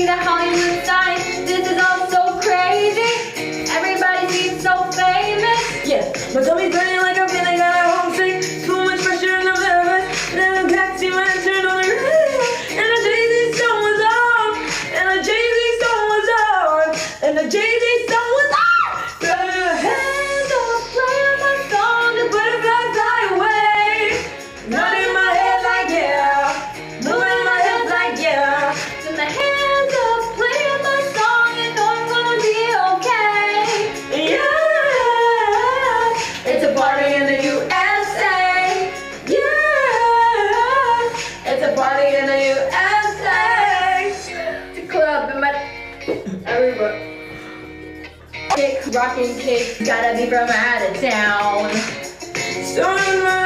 the Hollywood sign. This is all so crazy. Everybody seems so famous. Yeah, my tummy's burning like I'm feeling kinda homesick. Too much pressure and I'm nervous. Then I got to my turn on the radio. And the Jay-Z song was on. And the Jay-Z song was on. And the Jay-Z song was on. Hands on playing my song. The butterflies fly away. Nodding my head like yeah. Moving my head like yeah. In the hands of playing my song, and know I'm gonna be okay. Yeah. It's a party in the USA. Yeah. It's a party in the USA. The club in my everywhere. Kick, rockin' kick, gotta be from out of town. So in my